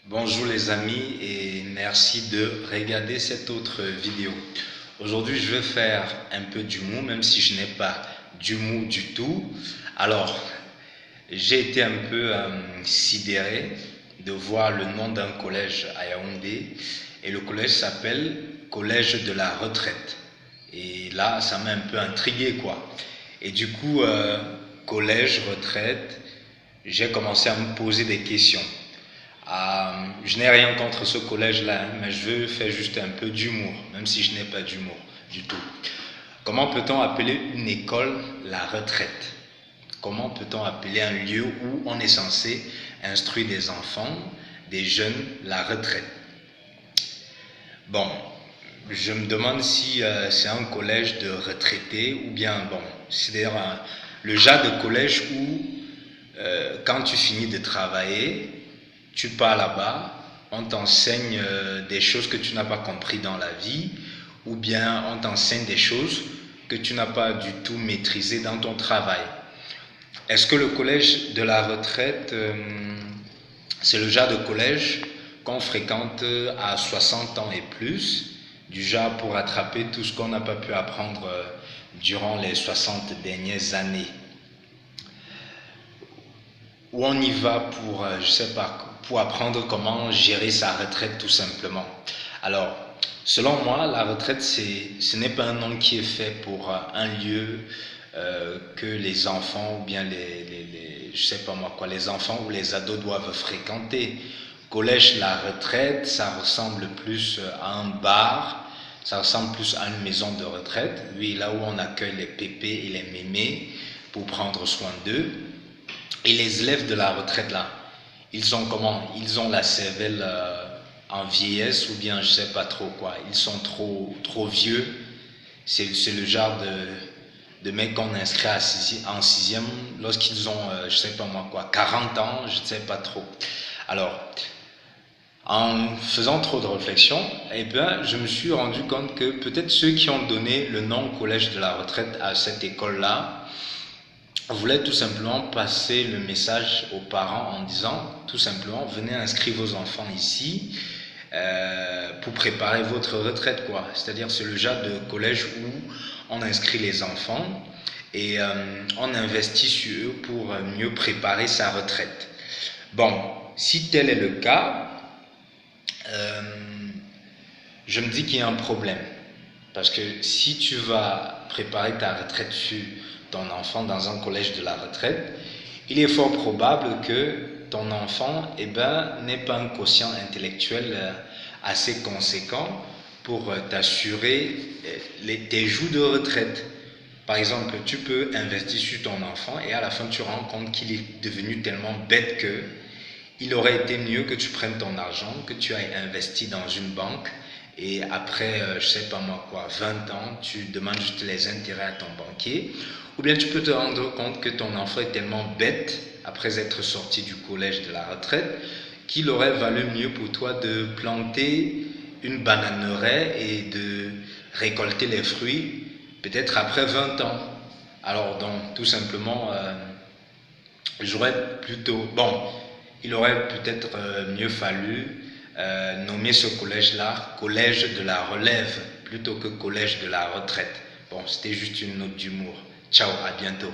Bonjour les amis et merci de regarder cette autre vidéo. Aujourd'hui je vais faire un peu d'humour même si je n'ai pas d'humour du tout. Alors j'ai été un peu sidéré de voir le nom d'un collège à Yaoundé et le collège s'appelle Collège de la Retraite. Et là ça m'a un peu intrigué quoi. Et du coup collège, retraite, j'ai commencé à me poser des questions. Je n'ai rien contre ce collège-là, hein, mais je veux faire juste un peu d'humour, même si je n'ai pas d'humour du tout. Comment peut-on appeler une école la retraite? Comment peut-on appeler un lieu où on est censé instruire des enfants, des jeunes, la retraite? Bon, je me demande si c'est un collège de retraités ou bien, bon, c'est d'ailleurs le genre de collège où quand tu finis de travailler, tu pars là-bas, on t'enseigne des choses que tu n'as pas compris dans la vie, ou bien on t'enseigne des choses que tu n'as pas du tout maîtrisées dans ton travail. Est-ce que le collège de la retraite, c'est le genre de collège qu'on fréquente à 60 ans et plus, du genre pour attraper tout ce qu'on n'a pas pu apprendre durant les 60 dernières années? Ou on y va pour, je sais pas, pour apprendre comment gérer sa retraite tout simplement. Alors, selon moi, la retraite, ce n'est pas un nom qui est fait pour un lieu que les enfants ou bien je sais pas moi quoi, les enfants ou les ados doivent fréquenter. Collège, la retraite, ça ressemble plus à un bar, ça ressemble plus à une maison de retraite, oui, là où on accueille les pépés et les mémés pour prendre soin d'eux. Et les élèves de la retraite là, ils sont comment? Ils ont la cervelle en vieillesse ou bien je sais pas trop quoi. Ils sont trop vieux. C'est le genre de mecs qu'on inscrit en sixième lorsqu'ils ont, je sais pas moi quoi, 40 ans, je ne sais pas trop. Alors, en faisant trop de réflexion, eh bien, je me suis rendu compte que peut-être ceux qui ont donné le nom collège de la retraite à cette école-là, voulait tout simplement passer le message aux parents en disant tout simplement venez inscrire vos enfants ici pour préparer votre retraite quoi. C'est-à-dire c'est le genre de collège où on inscrit les enfants et on investit sur eux pour mieux préparer sa retraite. Bon, si tel est le cas, je me dis qu'il y a un problème. Parce que si tu vas préparer ta retraite sur ton enfant dans un collège de la retraite, il est fort probable que ton enfant n'ait pas un quotient intellectuel assez conséquent pour t'assurer tes jours de retraite. Par exemple, tu peux investir sur ton enfant et à la fin tu rends compte qu'il est devenu tellement bête que il aurait été mieux que tu prennes ton argent, que tu ailles investir dans une banque et après, je sais pas moi quoi, 20 ans, tu demandes juste les intérêts à ton banquier. Ou bien tu peux te rendre compte que ton enfant est tellement bête, après être sorti du collège de la retraite, qu'il aurait valu mieux pour toi de planter une bananeraie et de récolter les fruits, peut-être après 20 ans. Alors donc, tout simplement, j'aurais plutôt... Bon, il aurait peut-être mieux fallu nommer ce collège-là collège de la relève plutôt que collège de la retraite. Bon, c'était juste une note d'humour. Ciao, à bientôt.